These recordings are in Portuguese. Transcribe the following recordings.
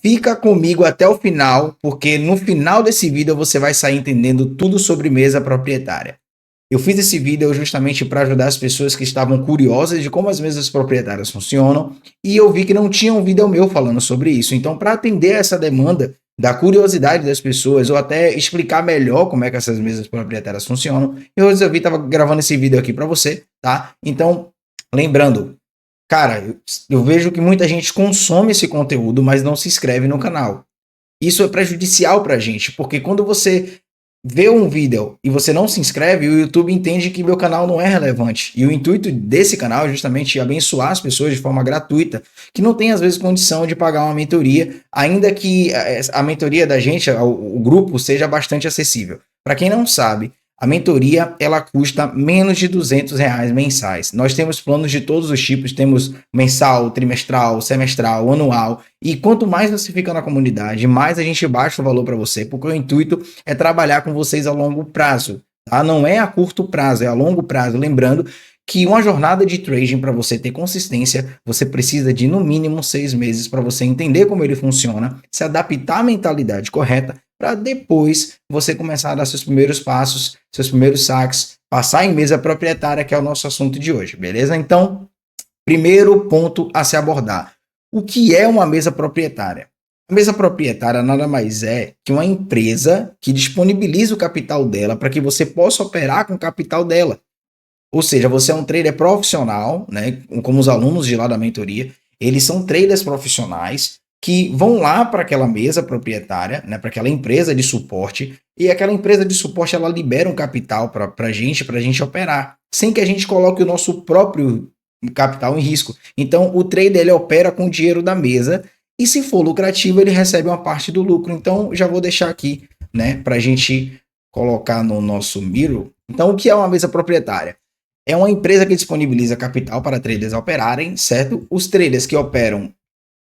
Fica comigo até o final, porque no final desse vídeo você vai sair entendendo tudo sobre mesa proprietária. Eu fiz esse vídeo justamente para ajudar as pessoas que estavam curiosas de como as mesas proprietárias funcionam, e eu vi que não tinha um vídeo meu falando sobre isso. Então, para atender essa demanda da curiosidade das pessoas, ou até explicar melhor como é que essas mesas proprietárias funcionam, eu resolvi estar gravando esse vídeo aqui para você, tá? Então, lembrando, cara, eu vejo que muita gente consome esse conteúdo, mas não se inscreve no canal. Isso é prejudicial para a gente, porque quando você vê um vídeo e você não se inscreve, o YouTube entende que meu canal não é relevante. E o intuito desse canal é justamente abençoar as pessoas de forma gratuita, que não tem às vezes condição de pagar uma mentoria, ainda que a mentoria da gente, o grupo, seja bastante acessível. Para quem não sabe, a mentoria ela custa menos de R$ 200 mensais. Nós temos planos de todos os tipos, temos mensal, trimestral, semestral, anual. E quanto mais você fica na comunidade, mais a gente baixa o valor para você, porque o intuito é trabalhar com vocês a longo prazo. Tá? Não é a curto prazo, é a longo prazo. Lembrando que uma jornada de trading, para você ter consistência, você precisa de no mínimo 6 meses para você entender como ele funciona, se adaptar à mentalidade correta, para depois você começar a dar seus primeiros passos, seus primeiros saques, passar em mesa proprietária, que é o nosso assunto de hoje, beleza? Então, primeiro ponto a se abordar. O que é uma mesa proprietária? A mesa proprietária nada mais é que uma empresa que disponibiliza o capital dela para que você possa operar com o capital dela. Ou seja, você é um trader profissional, né? Como os alunos de lá da mentoria, eles são traders profissionais que vão lá para aquela mesa proprietária, né? Para aquela empresa de suporte, e aquela empresa de suporte ela libera um capital para a gente operar, sem que a gente coloque o nosso próprio capital em risco. Então, o trader ele opera com o dinheiro da mesa e se for lucrativo ele recebe uma parte do lucro. Então, já vou deixar aqui, né? Para a gente colocar no nosso Miro. Então, o que é uma mesa proprietária? É uma empresa que disponibiliza capital para traders operarem, certo? Os traders que operam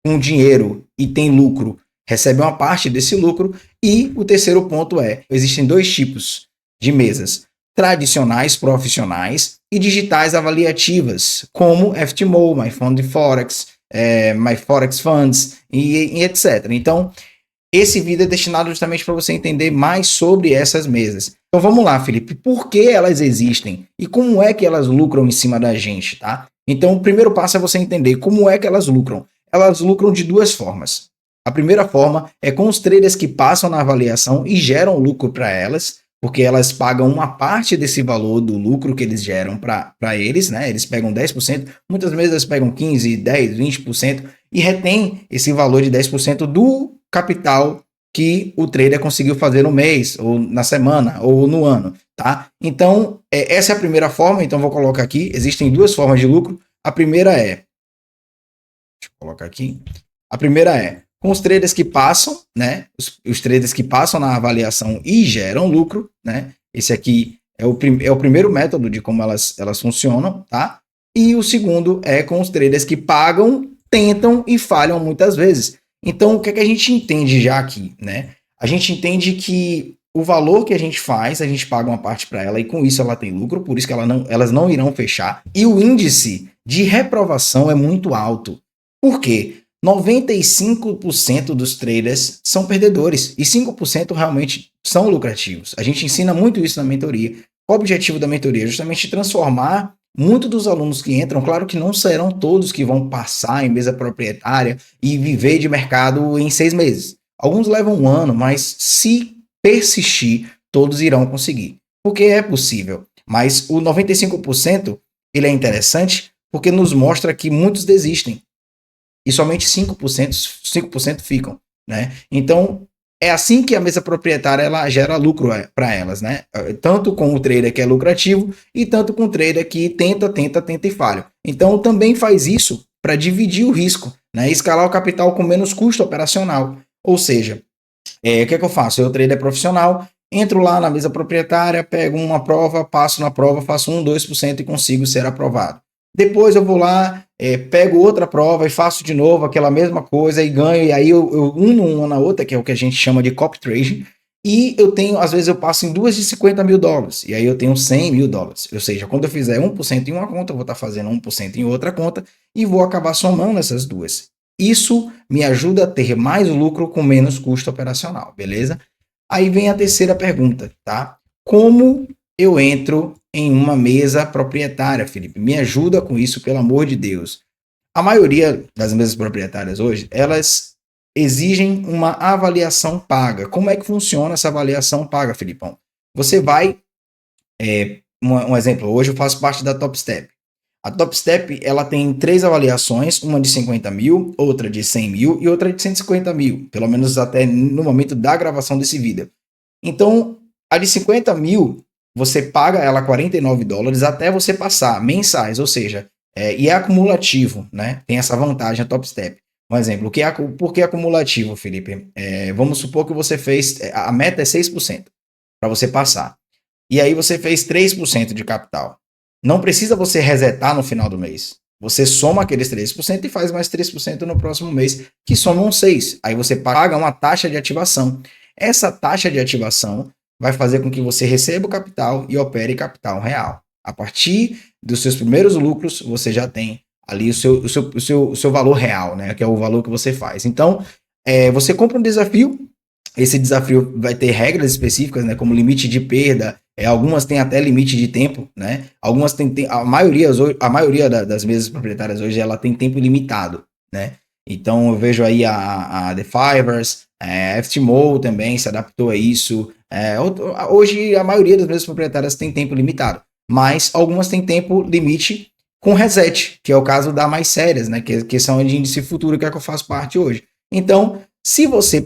com dinheiro e têm lucro recebem uma parte desse lucro. E o terceiro ponto é, existem dois tipos de mesas: tradicionais profissionais e digitais avaliativas, como FTMO, MyFundForex, MyForex Funds e etc. Então, esse vídeo é destinado justamente para você entender mais sobre essas mesas. Então vamos lá, Felipe, por que elas existem e como é que elas lucram em cima da gente, tá? Então o primeiro passo é você entender como é que elas lucram. Elas lucram de duas formas. A primeira forma é com os traders que passam na avaliação e geram lucro para elas, porque elas pagam uma parte desse valor do lucro que eles geram para eles, né? Eles pegam 10%, muitas vezes eles pegam 15%, 10%, 20% e retém esse valor de 10% do capital que o trader conseguiu fazer no mês, ou na semana, ou no ano, tá? Então, essa é a primeira forma, então vou colocar aqui, existem duas formas de lucro. A primeira é, deixa eu colocar aqui, a primeira é com os traders que passam, né? Os traders que passam na avaliação e geram lucro, né? Esse aqui é o primeiro método de como elas funcionam, tá? E o segundo é com os traders que pagam, tentam e falham muitas vezes. Então, o que é que a gente entende já aqui, né? A gente entende que o valor que a gente faz, a gente paga uma parte para ela e com isso ela tem lucro, por isso que elas não irão fechar. E o índice de reprovação é muito alto. Por quê? 95% dos traders são perdedores e 5% realmente são lucrativos. A gente ensina muito isso na mentoria. O objetivo da mentoria é justamente transformar muitos dos alunos que entram, claro que não serão todos que vão passar em mesa proprietária e viver de mercado em 6 meses. Alguns levam um ano, mas se persistir, todos irão conseguir. Porque é possível. Mas o 95% ele é interessante porque nos mostra que muitos desistem. E somente 5% ficam, né? Então, é assim que a mesa proprietária ela gera lucro para elas, né? Tanto com o trader que é lucrativo e tanto com o trader que tenta e falha. Então, também faz isso para dividir o risco, né? Escalar o capital com menos custo operacional. Ou seja, o que é que eu faço? Eu, trader profissional, entro lá na mesa proprietária, pego uma prova, passo na prova, faço 1, 2% e consigo ser aprovado. Depois eu vou lá, pego outra prova e faço de novo aquela mesma coisa e ganho, e aí eu uno uma na outra, que é o que a gente chama de copy trading, e eu tenho, às vezes eu passo em duas de $50 mil, e aí eu tenho $100 mil, ou seja, quando eu fizer 1% em uma conta, eu vou estar fazendo 1% em outra conta, e vou acabar somando essas duas. Isso me ajuda a ter mais lucro com menos custo operacional, beleza? Aí vem a terceira pergunta, tá? Como eu entro em uma mesa proprietária, Felipe? Me ajuda com isso, pelo amor de Deus. A maioria das mesas proprietárias hoje, elas exigem uma avaliação paga. Como é que funciona essa avaliação paga, Filipão? Você vai, um exemplo, hoje eu faço parte da Top Step. A Top Step, ela tem 3 avaliações, uma de 50 mil, outra de 100 mil e outra de 150 mil, pelo menos até no momento da gravação desse vídeo. Então, a de 50 mil, você paga ela $49 até você passar mensais, ou seja, e é acumulativo, né? Tem essa vantagem a Top Step. Um exemplo, por que acumulativo, Felipe? Vamos supor que você fez, a meta é 6% para você passar. E aí você fez 3% de capital. Não precisa você resetar no final do mês. Você soma aqueles 3% e faz mais 3% no próximo mês, que somam 6%. Aí você paga uma taxa de ativação. Essa taxa de ativação vai fazer com que você receba o capital e opere capital real. A partir dos seus primeiros lucros, você já tem ali o seu valor real, né? Que é o valor que você faz. Então, você compra um desafio. Esse desafio vai ter regras específicas, né, como limite de perda, algumas têm até limite de tempo, né? Algumas têm, a maioria das mesas proprietárias hoje ela tem tempo limitado, né? Então eu vejo aí a The Fivers, a FTMO também se adaptou a isso. Hoje a maioria das mesas proprietárias tem tempo limitado, mas algumas têm tempo limite com reset, que é o caso da mais sérias, né? Que são de índice futuro, que é que eu faço parte hoje. Então, se você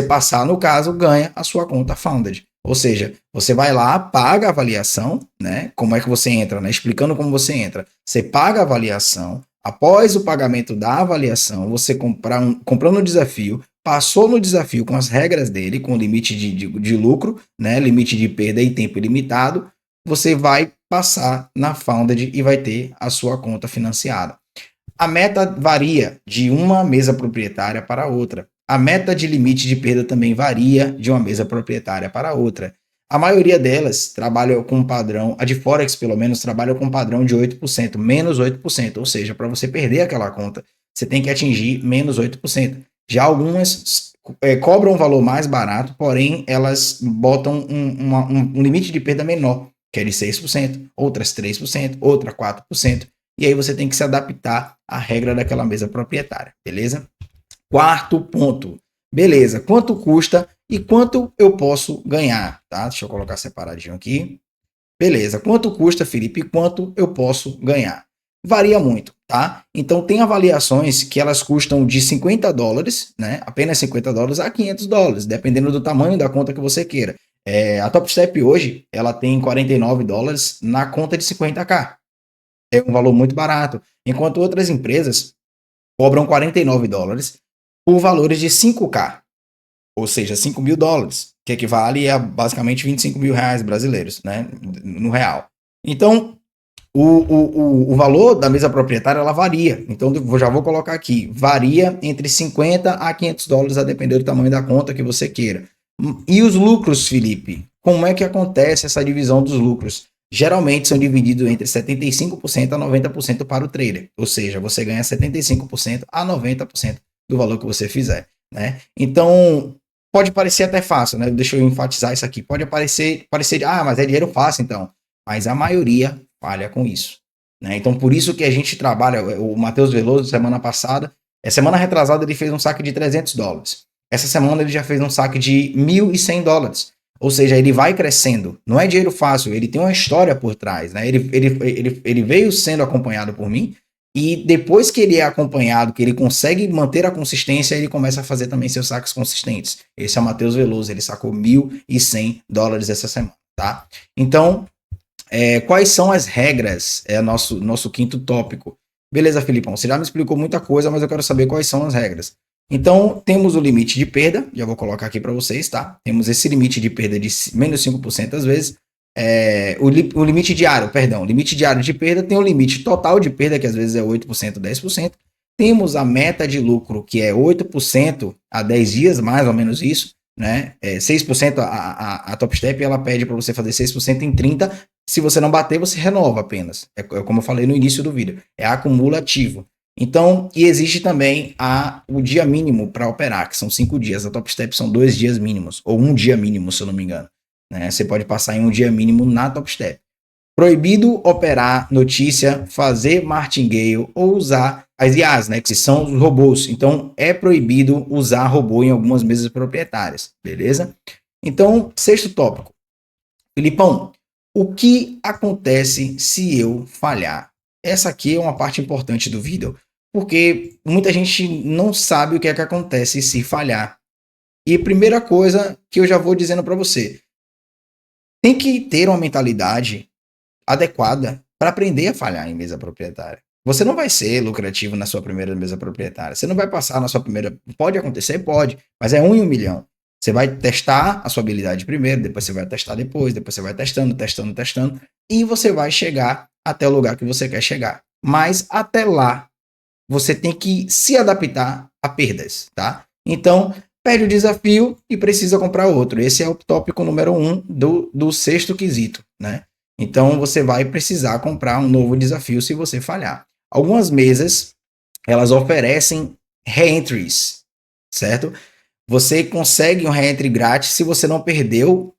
passar, no caso, ganha a sua conta Founded. Ou seja, você vai lá, paga a avaliação, né? Como é que você entra, né? Explicando como você entra. Você paga a avaliação. Após o pagamento da avaliação, você comprando o desafio, passou no desafio com as regras dele, com limite de lucro, né? Limite de perda e tempo ilimitado, você vai passar na Founded e vai ter a sua conta financiada. A meta varia de uma mesa proprietária para outra. A meta de limite de perda também varia de uma mesa proprietária para outra. A maioria delas trabalha com um padrão, a de Forex pelo menos trabalha com um padrão de 8%, menos 8%, ou seja, para você perder aquela conta, você tem que atingir menos 8%. Já algumas cobram um valor mais barato, porém elas botam um limite de perda menor, que é de 6%, outras 3%, outra 4%. E aí você tem que se adaptar à regra daquela mesa proprietária, beleza? Quarto ponto. Beleza, quanto custa e quanto eu posso ganhar, tá? Deixa eu colocar separadinho aqui. Beleza, quanto custa, Felipe, e quanto eu posso ganhar? Varia muito, tá? Então tem avaliações que elas custam de $50, né? Apenas $50 a $500, dependendo do tamanho da conta que você queira. A Top Step hoje, ela tem $49 na conta de 50k. É um valor muito barato. Enquanto outras empresas cobram $49 por valores de 5k, ou seja, $5.000, que equivale a basicamente R$ 25.000 brasileiros, né, no real. Então, o valor da mesa proprietária, ela varia. Então, eu já vou colocar aqui, varia entre $50 a $500, a depender do tamanho da conta que você queira. E os lucros, Felipe? Como é que acontece essa divisão dos lucros? Geralmente são divididos entre 75% a 90% para o trader. Ou seja, você ganha 75% a 90% do valor que você fizer, né? Então, pode parecer até fácil, né? Deixa eu enfatizar isso aqui. Pode parecer, mas é dinheiro fácil, então. Mas a maioria falha com isso, né? Então, por isso que a gente trabalha, o Matheus Veloso, semana retrasada, ele fez um saque de $300. Essa semana ele já fez um saque de $1.100. Ou seja, ele vai crescendo. Não é dinheiro fácil, ele tem uma história por trás, né? Ele veio sendo acompanhado por mim, e depois que ele é acompanhado, que ele consegue manter a consistência, ele começa a fazer também seus saques consistentes. Esse é o Matheus Veloso, ele sacou $1.100 essa semana, tá? Então, quais são as regras? É nosso quinto tópico. Beleza, Filipão, você já me explicou muita coisa, mas eu quero saber quais são as regras. Então, temos o limite de perda, já vou colocar aqui para vocês, tá? Temos esse limite de perda de menos 5% às vezes. O limite diário, limite diário de perda, tem o limite total de perda, que às vezes é 8%, 10%. Temos a meta de lucro, que é 8% a 10 dias, mais ou menos isso, né? 6%, a Top Step, ela pede para você fazer 6% em 30. Se você não bater, você renova apenas. É como eu falei no início do vídeo, é acumulativo. Então, e existe também o dia mínimo para operar, que são 5 dias. A Top Step são 2 dias mínimos, ou um dia mínimo, se eu não me engano. Né? Você pode passar em um dia mínimo na Top Step. Proibido operar notícia, fazer martingale ou usar as IAs, né, que são os robôs. Então, é proibido usar robô em algumas mesas proprietárias, beleza? Então, sexto tópico. Filipão, o que acontece se eu falhar? Essa aqui é uma parte importante do vídeo, porque muita gente não sabe o que é que acontece se falhar. E primeira coisa que eu já vou dizendo para você, tem que ter uma mentalidade adequada para aprender a falhar em mesa proprietária. Você não vai ser lucrativo na sua primeira mesa proprietária. Você não vai passar na sua primeira. Pode acontecer? Pode, mas é 1 em 1 milhão. Você vai testar a sua habilidade primeiro, depois você vai testar depois você vai testando, e você vai chegar até o lugar que você quer chegar. Mas até lá, você tem que se adaptar a perdas, tá? Então, perde o desafio e precisa comprar outro. Esse é o tópico número 1 do sexto quesito, né? Então, você vai precisar comprar um novo desafio se você falhar. Algumas mesas, elas oferecem reentries, certo? Você consegue um reentry grátis se você não perdeu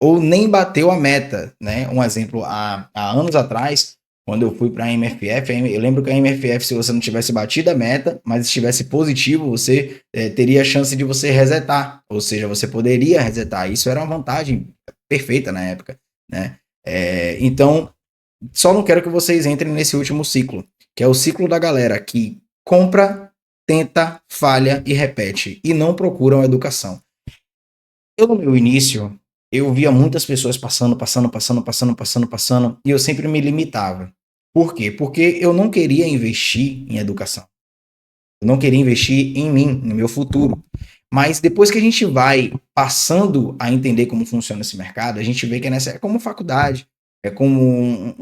ou nem bateu a meta, né? Um exemplo, há anos atrás, quando eu fui para a MFF, eu lembro que a MFF, se você não tivesse batido a meta, mas estivesse positivo, você teria a chance de você resetar, ou seja, você poderia resetar. Isso era uma vantagem perfeita na época, né? Então, só não quero que vocês entrem nesse último ciclo, que é o ciclo da galera que compra, tenta, falha e repete, e não procuram educação. Eu, no meu início, eu via muitas pessoas passando, e eu sempre me limitava. Por quê? Porque eu não queria investir em educação. Eu não queria investir em mim, no meu futuro. Mas depois que a gente vai passando a entender como funciona esse mercado, a gente vê que é como faculdade, é como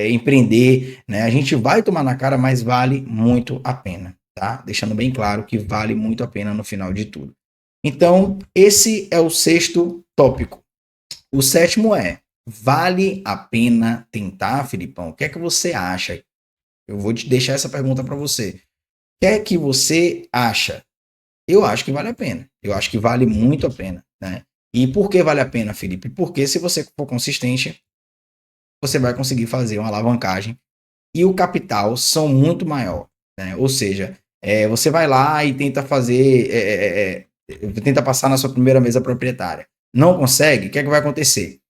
empreender, né? A gente vai tomar na cara, mas vale muito a pena, tá? Deixando bem claro que vale muito a pena no final de tudo. Então, esse é o sexto tópico. O sétimo é: vale a pena tentar, Filipão? O que é que você acha? Eu vou te deixar essa pergunta para você. O que é que você acha? Eu acho que vale a pena. Eu acho que vale muito a pena, né? E por que vale a pena, Felipe? Porque se você for consistente, você vai conseguir fazer uma alavancagem e o capital são muito maior, né? Ou seja, você vai lá e tenta fazer, tenta passar na sua primeira mesa proprietária. Não consegue, o que é que vai acontecer?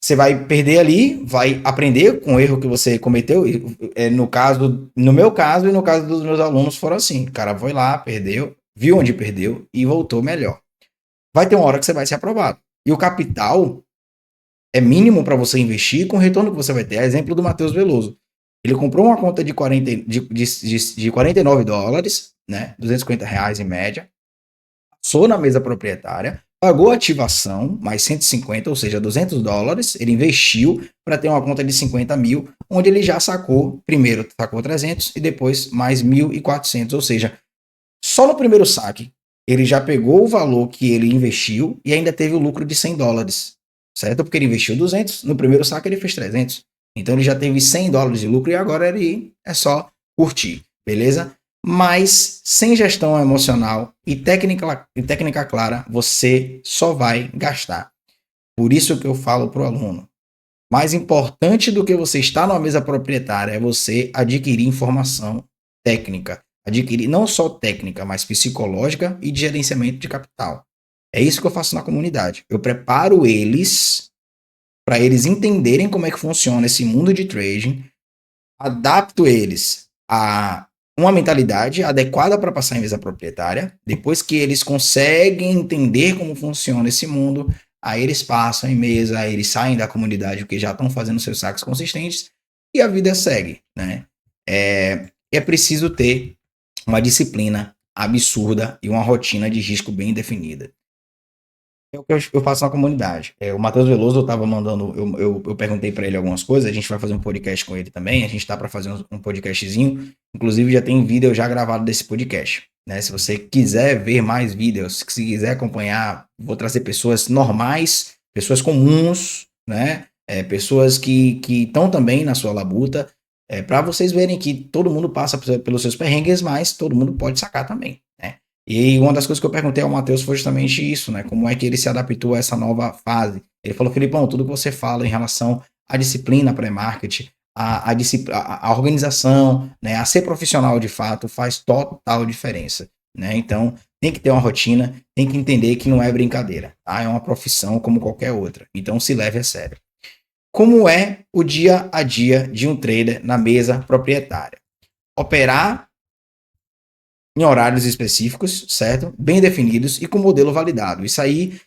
Você vai perder ali, vai aprender com o erro que você cometeu. No meu caso e no caso dos meus alunos foram assim. O cara foi lá, perdeu, viu onde perdeu e voltou melhor. Vai ter uma hora que você vai ser aprovado. E o capital é mínimo para você investir com o retorno que você vai ter. É exemplo do Matheus Veloso. Ele comprou uma conta de $49, né? R$ 250 em média. Passou na mesa proprietária, pagou a ativação, mais 150, ou seja, $200. Ele investiu para ter uma conta de 50 mil, onde ele já sacou, primeiro sacou 300 e depois mais 1.400. Ou seja, só no primeiro saque, ele já pegou o valor que ele investiu e ainda teve o lucro de $100, certo? Porque ele investiu 200, no primeiro saque ele fez 300. Então ele já teve $100 de lucro e agora ele é só curtir, beleza? Mas sem gestão emocional e técnica clara, você só vai gastar. Por isso que eu falo para o aluno, mais importante do que você estar numa mesa proprietária é você adquirir informação técnica. Adquirir não só técnica, mas psicológica e de gerenciamento de capital. É isso que eu faço na comunidade. Eu preparo eles para eles entenderem como é que funciona esse mundo de trading, adapto eles a uma mentalidade adequada para passar em mesa proprietária. Depois que eles conseguem entender como funciona esse mundo, aí eles passam em mesa, aí eles saem da comunidade porque já estão fazendo seus saques consistentes e a vida segue, né? É preciso ter uma disciplina absurda e uma rotina de risco bem definida. É o que eu faço na comunidade. O Matheus Veloso, eu tava mandando, eu perguntei para ele algumas coisas, a gente vai fazer um podcast com ele também, a gente tá para fazer um podcastzinho, inclusive já tem vídeo já gravado desse podcast, né? Se você quiser ver mais vídeos, se quiser acompanhar, vou trazer pessoas normais, pessoas comuns, né? Pessoas que estão também na sua labuta, para vocês verem que todo mundo passa pelos seus perrengues, mas todo mundo pode sacar também, né? E uma das coisas que eu perguntei ao Matheus foi justamente isso, né? Como é que ele se adaptou a essa nova fase? Ele falou, Filipão, tudo que você fala em relação à disciplina pré-marketing, a organização, né, a ser profissional de fato, faz total diferença, né? Então, tem que ter uma rotina, tem que entender que não é brincadeira, tá? É uma profissão como qualquer outra. Então, se leve a sério. Como é o dia a dia de um trader na mesa proprietária? Operar em horários específicos, certo? Bem definidos e com modelo validado. Isso aí,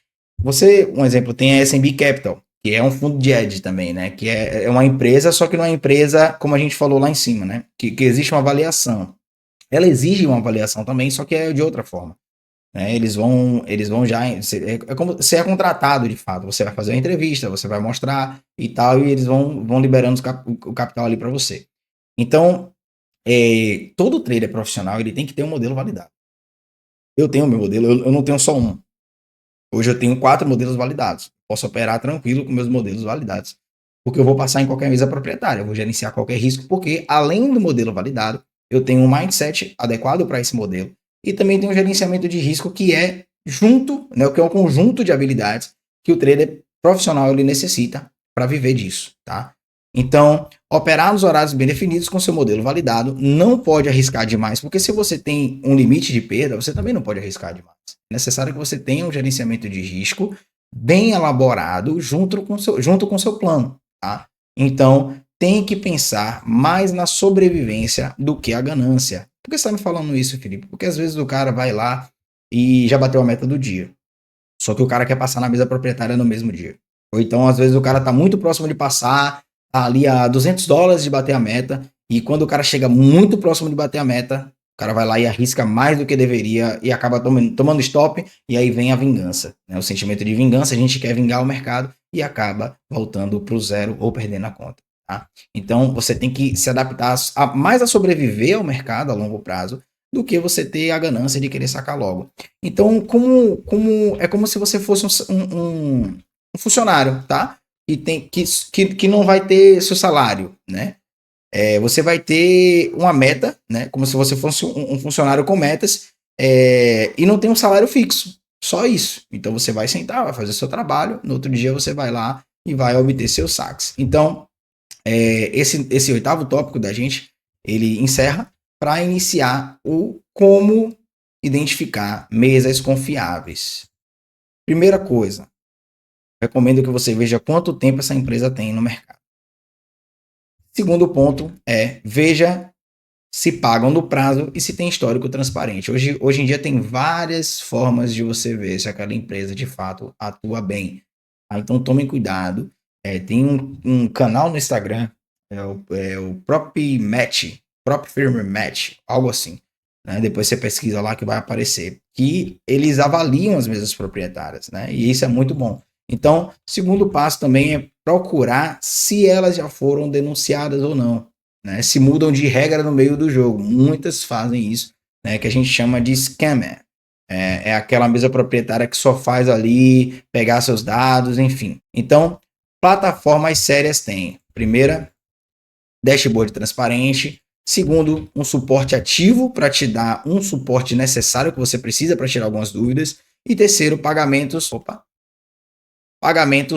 um exemplo, tem a S&P Capital, que é um fundo de hedge também, né? Que é uma empresa, só que não é uma empresa, como a gente falou lá em cima, né? Que existe uma avaliação. Ela exige uma avaliação também, só que é de outra forma. Né? Eles vão já. É como você é contratado de fato. Você vai fazer uma entrevista, você vai mostrar e tal, e eles vão liberando o capital ali para você. Então, todo trader profissional ele tem que ter um modelo validado. Eu tenho o meu modelo, eu não tenho só um. Hoje eu tenho 4 modelos validados. Posso operar tranquilo com meus modelos validados. Porque eu vou passar em qualquer mesa proprietária, eu vou gerenciar qualquer risco, porque além do modelo validado, eu tenho um mindset adequado para esse modelo e também tenho um gerenciamento de risco que é junto, né, que é um conjunto de habilidades que o trader profissional ele necessita para viver disso, tá? Então, operar nos horários bem definidos com seu modelo validado, não pode arriscar demais, porque se você tem um limite de perda, você também não pode arriscar demais. É necessário que você tenha um gerenciamento de risco bem elaborado junto com seu plano, tá? Então, tem que pensar mais na sobrevivência do que a ganância. Por que você está me falando isso, Felipe? Porque às vezes o cara vai lá e já bateu a meta do dia. Só que o cara quer passar na mesa proprietária no mesmo dia. Ou então, às vezes, o cara está muito próximo de passar, tá ali a $200 de bater a meta, e quando o cara chega muito próximo de bater a meta, o cara vai lá e arrisca mais do que deveria e acaba tomando stop, e aí vem a vingança. Né? O sentimento de vingança, a gente quer vingar o mercado e acaba voltando para o zero ou perdendo a conta. Tá? Então, você tem que se adaptar mais a sobreviver ao mercado a longo prazo do que você ter a ganância de querer sacar logo. Então, é como se você fosse um funcionário, tá? Que não vai ter seu salário, né? Você vai ter uma meta, né? Como se você fosse um funcionário com metas, e não tem um salário fixo. Só isso. Então você vai sentar, vai fazer seu trabalho, no outro dia você vai lá e vai obter seus saques. Então, esse 8º tópico da gente, ele encerra para iniciar o como identificar mesas confiáveis. Primeira coisa, recomendo que você veja quanto tempo essa empresa tem no mercado. Segundo ponto veja se pagam no prazo e se tem histórico transparente. Hoje em dia tem várias formas de você ver se aquela empresa de fato atua bem. Então tomem cuidado. Tem um canal no Instagram, o Prop Match, Prop Firm Match, algo assim. Né? Depois você pesquisa lá que vai aparecer. Que eles avaliam as mesas proprietárias, né? E isso é muito bom. Então, segundo passo também é procurar se elas já foram denunciadas ou não. Né? Se mudam de regra no meio do jogo. Muitas fazem isso, né? Que a gente chama de scammer. É aquela mesa proprietária que só faz ali pegar seus dados, enfim. Então, plataformas sérias têm. Primeira, dashboard transparente. Segundo, um suporte ativo para te dar um suporte necessário que você precisa para tirar algumas dúvidas. E terceiro, pagamentos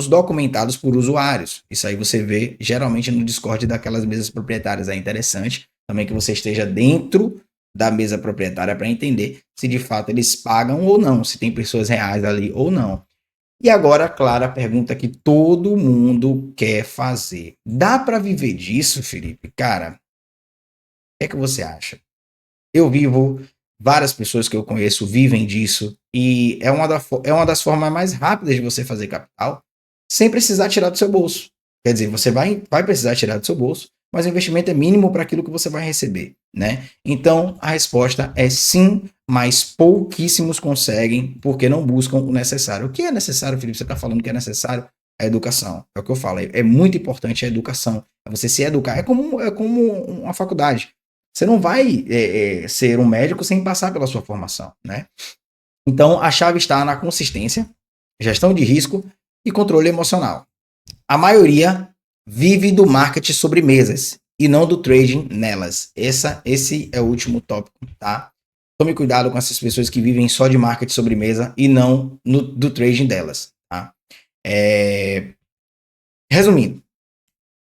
documentados por usuários. Isso aí você vê geralmente no Discord daquelas mesas proprietárias. É interessante também que você esteja dentro da mesa proprietária para entender se de fato eles pagam ou não, se tem pessoas reais ali ou não. E agora, claro, a pergunta que todo mundo quer fazer. Dá para viver disso, Felipe? Cara, o que é que você acha? Eu vivo, várias pessoas que eu conheço vivem disso, e é uma das formas mais rápidas de você fazer capital, sem precisar tirar do seu bolso. Quer dizer, você vai precisar tirar do seu bolso, mas o investimento é mínimo para aquilo que você vai receber, né? Então, a resposta é sim, mas pouquíssimos conseguem, porque não buscam o necessário. O que é necessário, Felipe? Você está falando que é necessário? A educação. É o que eu falo. É muito importante a educação. É você se educar. É como uma faculdade. Você não vai ser um médico sem passar pela sua formação, né? Então, a chave está na consistência, gestão de risco e controle emocional. A maioria vive do marketing sobre mesas e não do trading nelas. Esse é o último tópico, tá? Tome cuidado com essas pessoas que vivem só de market sobremesa e não do trading delas, tá? Resumindo,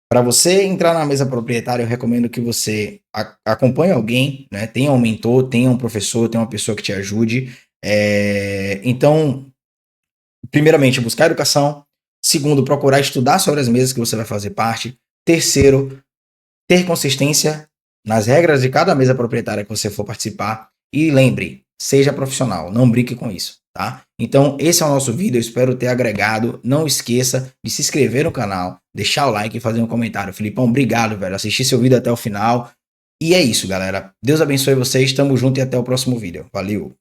para você entrar na mesa proprietária, eu recomendo que você acompanhe alguém, né? Tenha um mentor, tenha um professor, tenha uma pessoa que te ajude. Então, primeiramente, buscar educação. Segundo, procurar estudar sobre as mesas que você vai fazer parte. Terceiro, ter consistência nas regras de cada mesa proprietária que você for participar. E lembre, seja profissional, não brinque com isso, tá? Então, esse é o nosso vídeo, eu espero ter agregado. Não esqueça de se inscrever no canal, deixar o like e fazer um comentário. Filipão, obrigado, velho, assistir seu vídeo até o final. E é isso, galera. Deus abençoe vocês, tamo junto e até o próximo vídeo. Valeu!